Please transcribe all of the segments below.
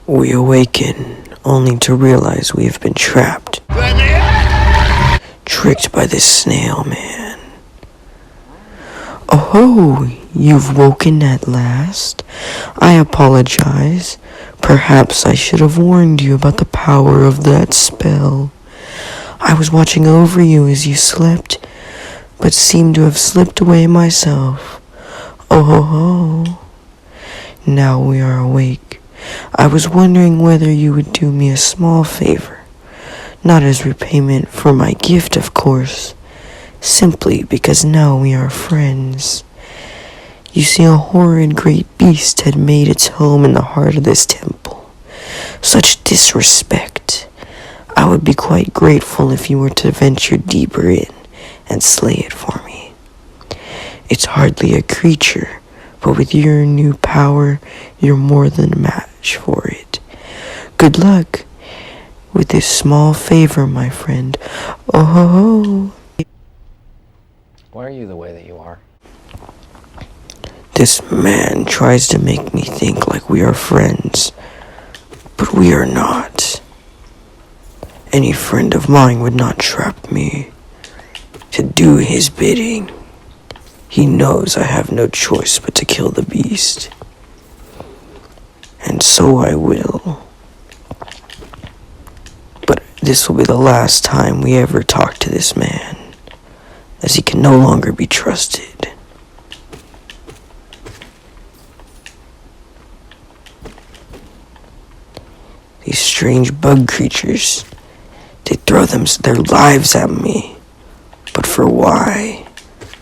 We awaken, only to realize we have been trapped. Tricked by this snail man. Oh, you've woken at last? I apologize. Perhaps I should have warned you about the power of that spell. I was watching over you as you slept, but seemed to have slipped away myself. Oh ho ho. Now we are awake. I was wondering whether you would do me a small favor. Not as repayment for my gift, of course. Simply because now we are friends. You see, a horrid great beast had made its home in the heart of this temple. Such disrespect. I would be quite grateful if you were to venture deeper in and slay it for me. It's hardly a creature, but with your new power, you're more than a match for it. Good luck with this small favor, my friend. Oh ho ho. Why are you the way that you are? This man tries to make me think like we are friends, but we are not. Any friend of mine would not trap me to do his bidding. He knows I have no choice but to kill the beast. And so I will. But this will be the last time we ever talk to this man, as he can no longer be trusted. These strange bug creatures, they throw their lives at me. But for why?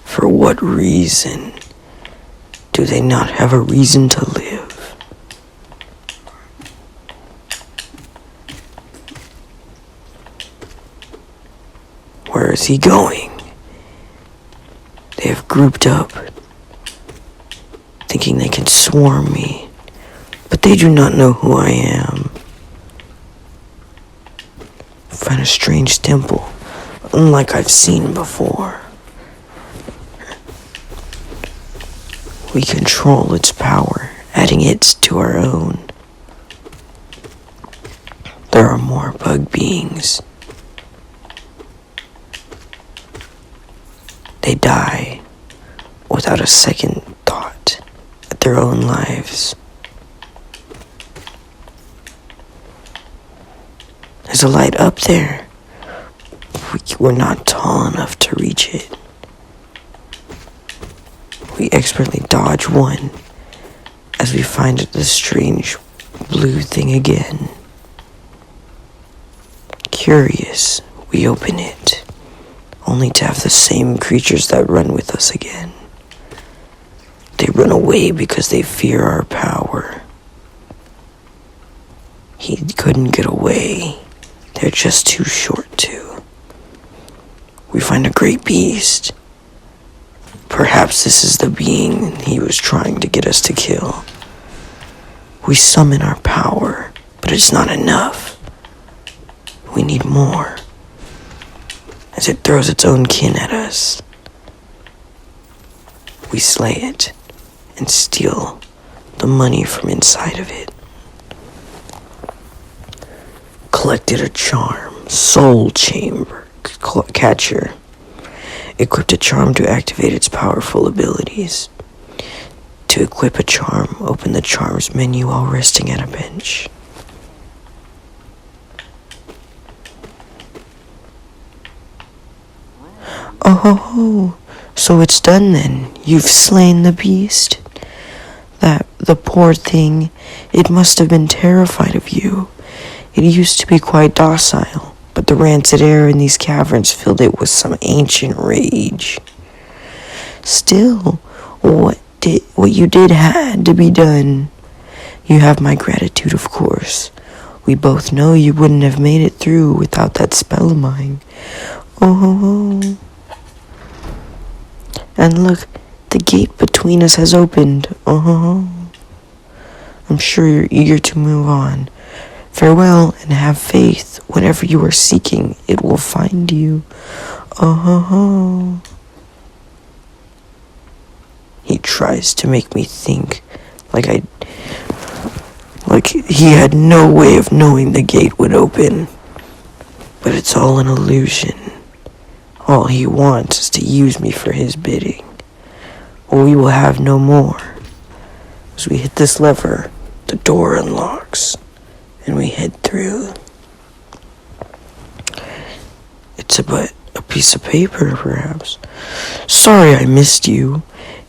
For what reason? Do they not have a reason to live? Where is he going? They have grouped up, thinking they can swarm me, but they do not know who I am. Find a strange temple, unlike I've seen before. We control its power, adding it to our own. There are more bug beings. They die without a second thought at their own lives. There's a light up there. We're not tall enough to reach it. We expertly dodge one as we find this strange blue thing again. Curious, we open it, only to have the same creatures that run with us again. They run away because they fear our power. He couldn't get away. They're just too short to. We find a great beast. Perhaps this is the being he was trying to get us to kill. We summon our power, but it's not enough. We need more, as it throws its own kin at us. We slay it and steal the money from inside of it. Collected a charm, soul chamber, catcher. Equipped a charm to activate its powerful abilities. To equip a charm, open the charm's menu while resting at a bench. Oh ho ho, so it's done then. You've slain the beast? The poor thing, it must have been terrified of you. It used to be quite docile, but the rancid air in these caverns filled it with some ancient rage. Still, what you did had to be done. You have my gratitude, of course. We both know you wouldn't have made it through without that spell of mine. Oh. And look, the gate between us has opened. Oh. I'm sure you're eager to move on. Farewell, and have faith. Whatever you are seeking, it will find you. Oh. He tries to make me think like Like, he had no way of knowing the gate would open. But it's all an illusion. All he wants is to use me for his bidding. Or we will have no more. As we hit this lever, the door unlocks, and we head through. It's but a piece of paper, perhaps. Sorry I missed you.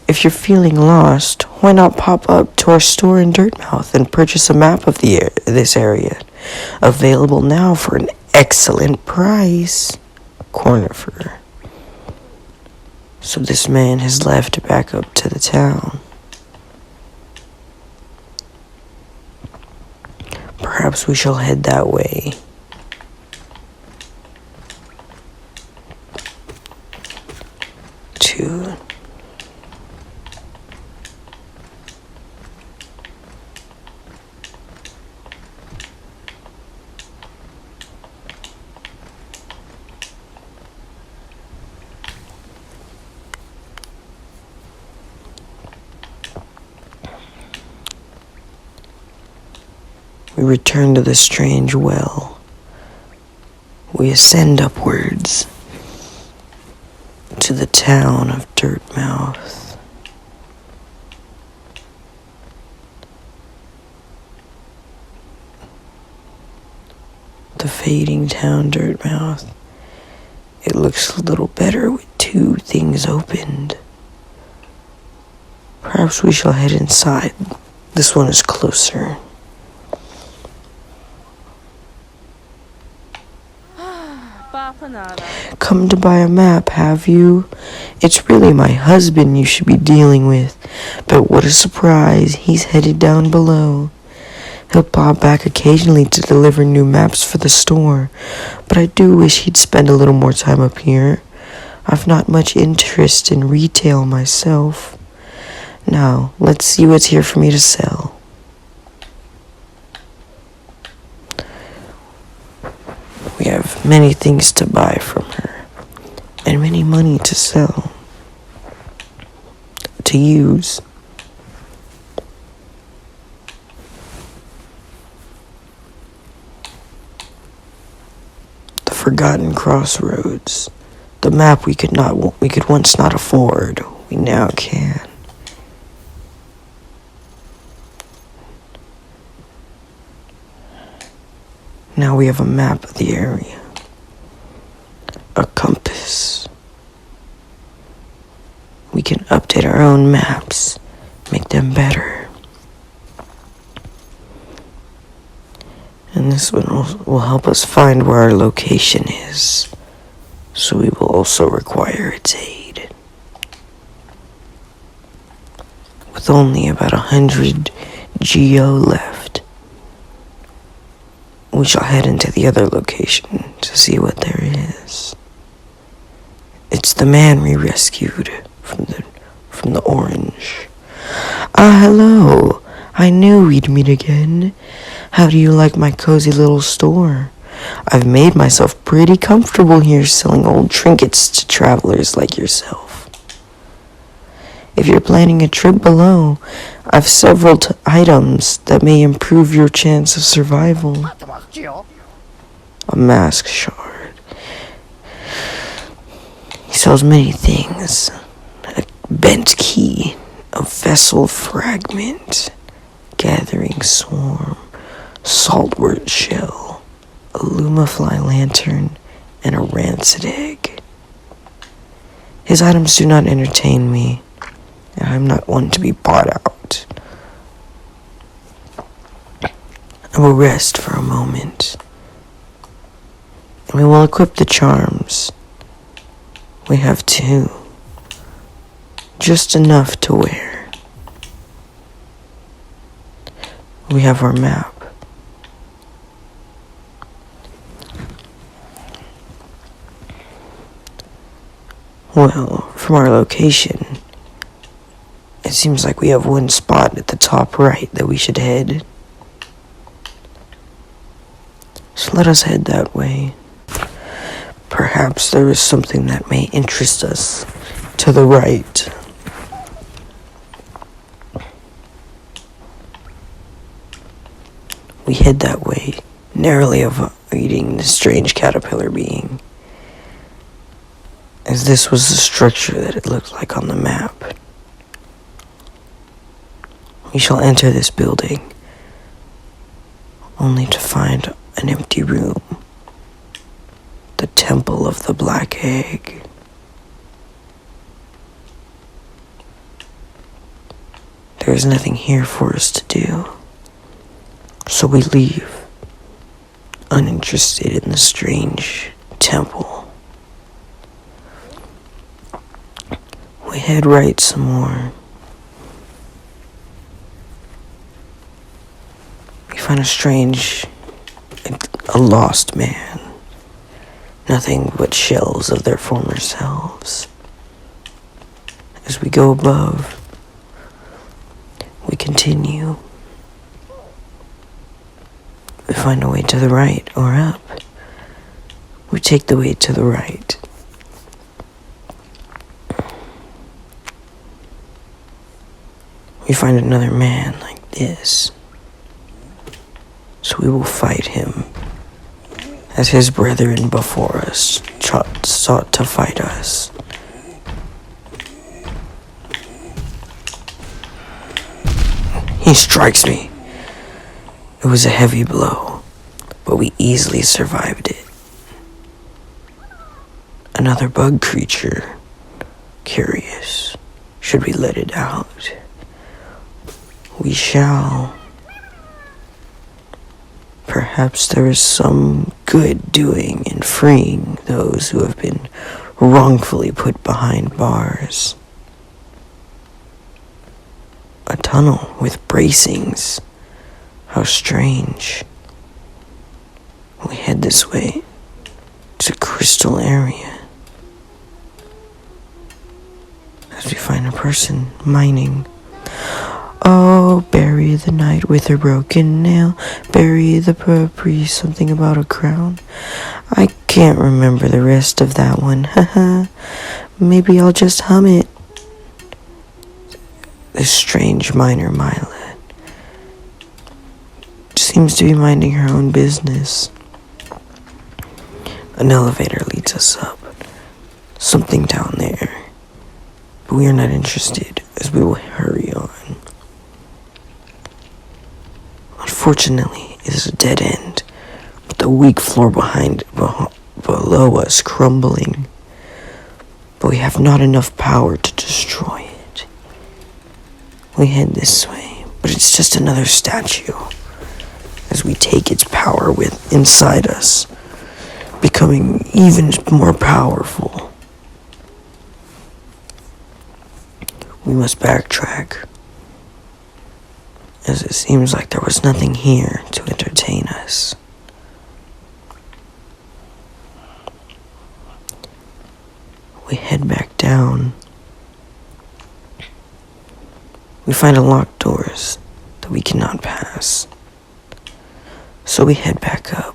If you're feeling lost, why not pop up to our store in Dirtmouth and purchase a map of this area? Available now for an excellent price. Cornifer. So this man has left back up to the town. Perhaps we shall head that way. We return to the strange well. We ascend upwards to the town of Dirtmouth. The fading town Dirtmouth. It looks a little better with 2 things opened. Perhaps we shall head inside. This one is closer. Come to buy a map, have you? It's really my husband you should be dealing with. But what a surprise, he's headed down below. He'll pop back occasionally to deliver new maps for the store. But I do wish he'd spend a little more time up here. I've not much interest in retail myself. Now, let's see what's here for me to sell. We have many things to buy from her, and many money to sell, to use. The Forgotten Crossroads, the map we could once not afford, we now can. Now we have a map of the area. A compass. We can update our own maps, make them better. And this one will help us find where our location is. So we will also require its aid. With only about 100 geo left, we shall head into the other location to see what there is. It's the man we rescued from the orange. Ah, hello. I knew we'd meet again. How do you like my cozy little store? I've made myself pretty comfortable here selling old trinkets to travelers like yourself. If you're planning a trip below, I've several items that may improve your chance of survival. A mask shard. He sells many things. A bent key, a vessel fragment, gathering swarm, saltwort shell, a lumafly lantern, and a rancid egg. His items do not entertain me, and I'm not one to be bought out. I will rest for a moment, and we will equip the charms. We have 2, just enough to wear. We have our map. Well, from our location, it seems like we have one spot at the top right that we should head. So let us head that way. Perhaps there is something that may interest us to the right. We head that way, narrowly avoiding the strange caterpillar being, as this was the structure that it looked like on the map. We shall enter this building, only to find an empty room, the Temple of the Black Egg. There is nothing here for us to do, so we leave, uninterested in the strange temple. We head right some more. We find a lost man. Nothing but shells of their former selves. As we go above, we continue. We find a way to the right or up. We take the way to the right. We find another man like this. So we will fight him, as his brethren before us sought to fight us. He strikes me. It was a heavy blow, but we easily survived it. Another bug creature. Curious. Should we let it out? We shall. Perhaps there is some good doing in freeing those who have been wrongfully put behind bars. A tunnel with bracings. How strange. We head this way to Crystal area. As we find a person mining. Oh, bury the knight with her broken nail. Bury the priest, something about a crown. I can't remember the rest of that one. Haha. Maybe I'll just hum it. This strange miner Mila seems to be minding her own business. An elevator leads us up. Something down there. But we are not interested, as we will hurry on. Unfortunately, it is a dead end, with the weak floor below us crumbling. But we have not enough power to destroy it. We head this way, but it's just another statue, as we take its power inside us, becoming even more powerful. We must backtrack, as it seems like there was nothing here to entertain us. We head back down. We find locked doors that we cannot pass. So we head back up.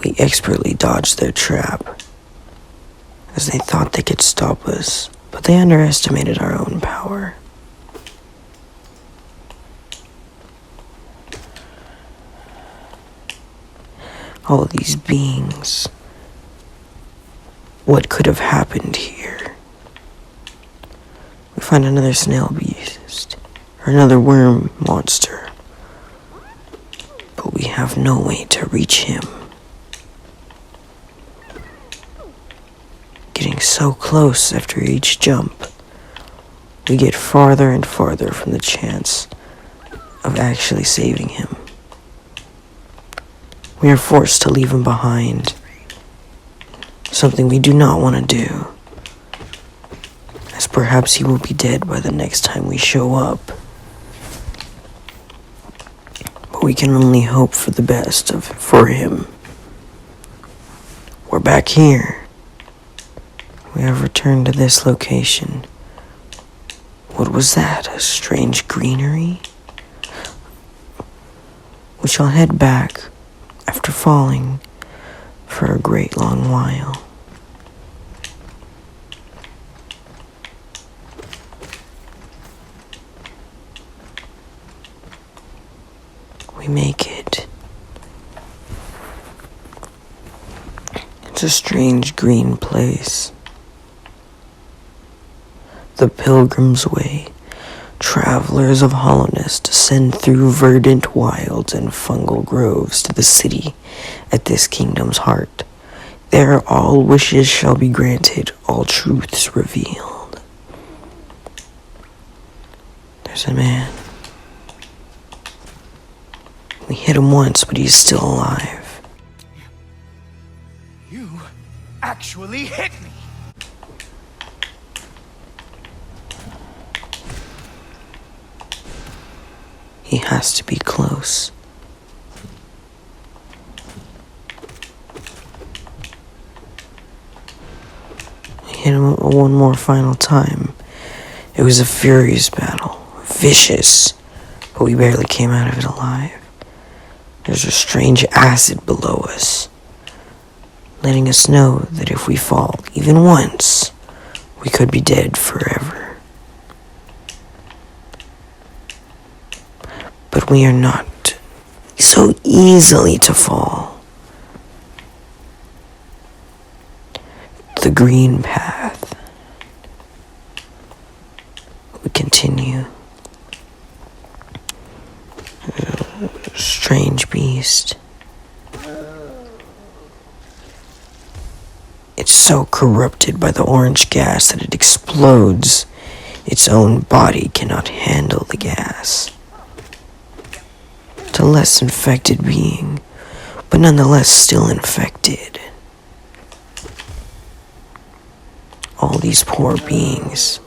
We expertly dodged their trap, as they thought they could stop us, but they underestimated our own power. All these beings. What could have happened here? We find another snail beast, or another worm monster, but we have no way to reach him. Getting so close after each jump, we get farther and farther from the chance of actually saving him. We are forced to leave him behind, something we do not want to do, as perhaps he will be dead by the next time we show up. But we can only hope for the best for him. We're back here. We have returned to this location. What was that? A strange greenery? We shall head back after falling for a great long while. We make it. It's a strange green place. The Pilgrim's Way. Travelers of hollowness descend through verdant wilds and fungal groves to the city at this kingdom's heart. There all wishes shall be granted, all truths revealed. There's a man. We hit him once, but he's still alive. You actually hit me! He has to be close. We hit him one more final time. It was a furious battle, vicious, but we barely came out of it alive. There's a strange acid below us, letting us know that if we fall even once, we could be dead forever. But we are not so easily to fall. The green path. We continue. Strange beast. It's so corrupted by the orange gas that it explodes. Its own body cannot handle the gas. It's a less infected being, but nonetheless still infected. All these poor beings,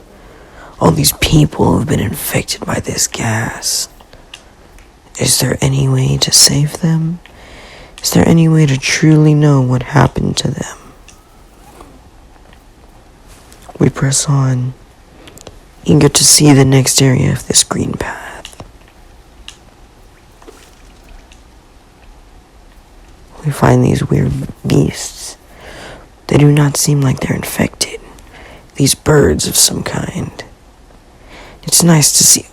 all these people have been infected by this gas. Is there any way to save them? Is there any way to truly know what happened to them? We press on, eager to see the next area of this green path. We find these weird beasts. They do not seem like they're infected. These birds of some kind. It's nice to see.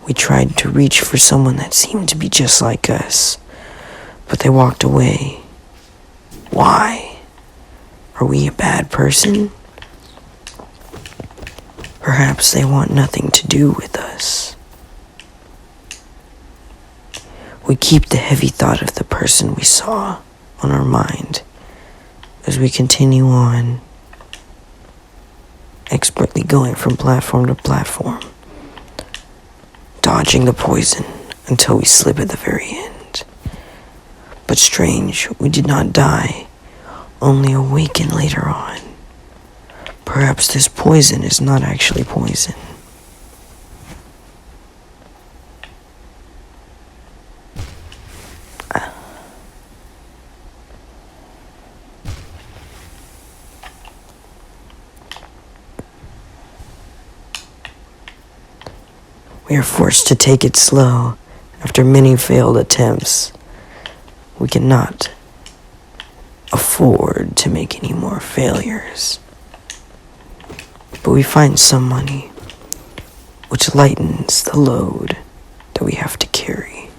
We tried to reach for someone that seemed to be just like us, but they walked away. Why? Are we a bad person? Perhaps they want nothing to do with us. We keep the heavy thought of the person we saw on our mind as we continue on, expertly going from platform to platform, dodging the poison until we slip at the very end. But strange, we did not die, only awaken later on. Perhaps this poison is not actually poison. We are forced to take it slow after many failed attempts. We cannot afford to make any more failures. But we find some money, which lightens the load that we have to carry.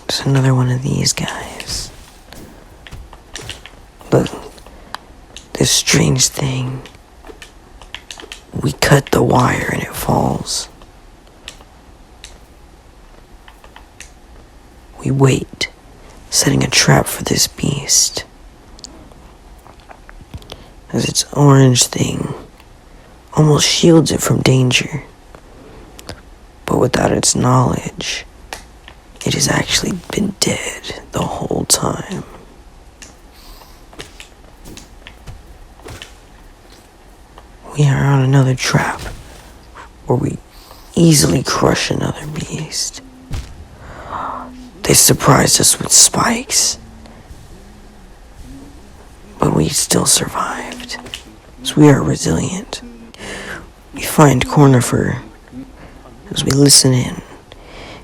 There's another one of these guys. But this strange thing, we cut the wire and it falls. We wait, setting a trap for this beast. As its orange thing almost shields it from danger. But without its knowledge, it has actually been dead the whole time. We are on another trap where we easily crush another beast. They surprised us with spikes, but we still survived, so we are resilient. We find Cornifer as we listen in.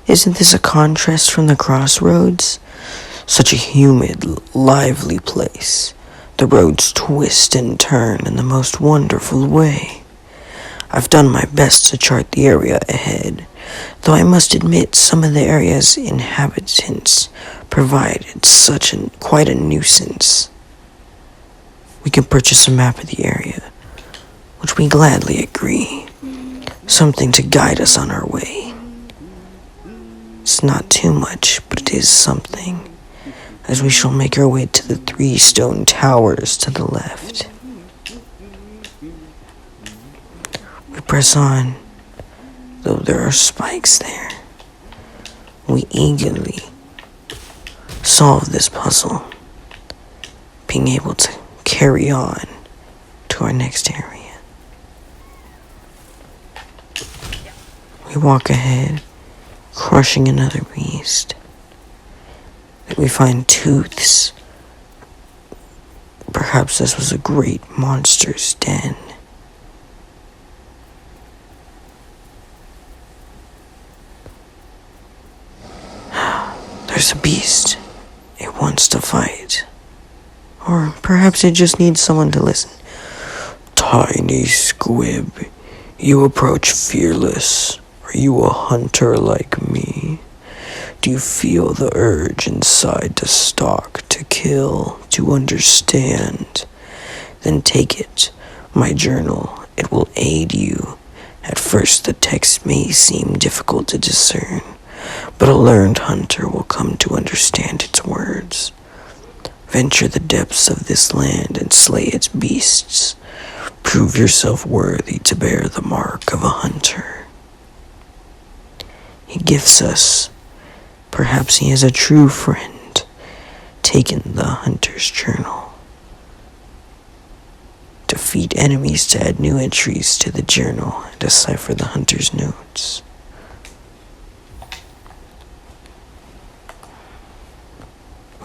Isn't this a contrast from the crossroads? Such a humid, lively place, The roads twist and turn in the most wonderful way. I've done my best to chart the area ahead, though I must admit some of the area's inhabitants provided quite a nuisance. We can purchase a map of the area, which we gladly agree. Something to guide us on our way. It's not too much, but it is something, as we shall make our way to the 3 stone towers to the left. We press on, though there are spikes there. We eagerly solve this puzzle, being able to carry on to our next area. We walk ahead, crushing another beast. Then we find tooths. Perhaps this was a great monster's den. There's a beast. It wants to fight. Or perhaps it just needs someone to listen. Tiny squib, you approach fearless. Are you a hunter like me? Do you feel the urge inside to stalk, to kill, to understand? Then take it, my journal. It will aid you. At first the text may seem difficult to discern, but a learned hunter will come to understand its words. Venture the depths of this land and slay its beasts. Prove yourself worthy to bear the mark of a hunter. He gifts us. Perhaps he is a true friend, taken the hunter's journal. Defeat enemies to add new entries to the journal and decipher the hunter's notes.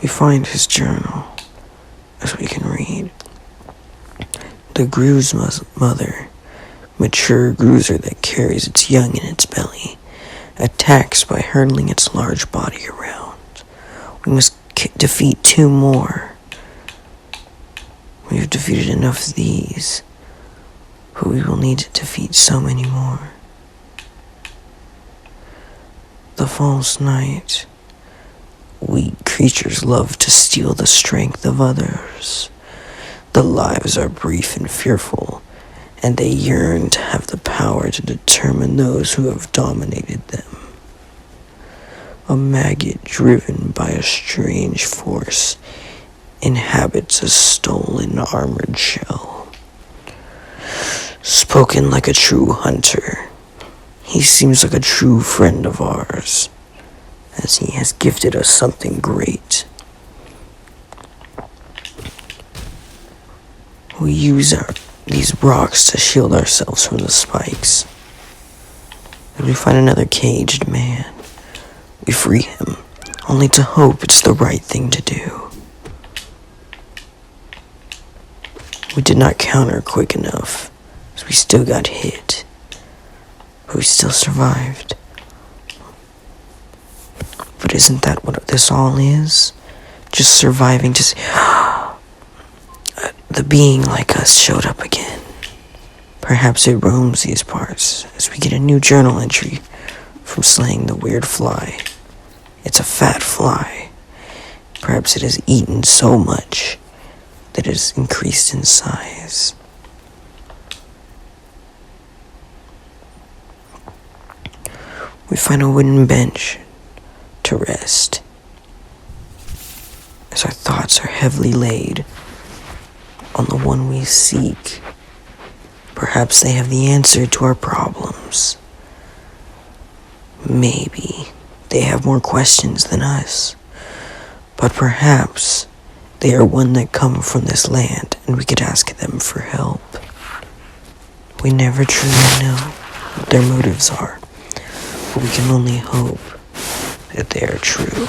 We find his journal, as we can read. The Gru's mother, mature gruiser that carries its young in its belly, attacks by hurtling its large body around. We must defeat 2 more. We have defeated enough of these, but we will need to defeat so many more. The false knight. Weak creatures love to steal the strength of others. The lives are brief and fearful, and they yearn to have the power to determine those who have dominated them. A maggot driven by a strange force inhabits a stolen armored shell. Spoken like a true hunter, he seems like a true friend of ours, as he has gifted us something great. We use these rocks to shield ourselves from the spikes. Then we find another caged man. We free him, only to hope it's the right thing to do. We did not counter quick enough, as we still got hit, but we still survived. But isn't that what this all is? Just surviving to see the being like us showed up again. Perhaps it roams these parts, as we get a new journal entry from slaying the weird fly. It's a fat fly. Perhaps it has eaten so much that it has increased in size. We find a wooden bench to rest, as our thoughts are heavily laid on the one we seek. Perhaps they have the answer to our problems. Maybe they have more questions than us, but perhaps they are one that come from this land and we could ask them for help. We never truly know what their motives are, but we can only hope that they are true.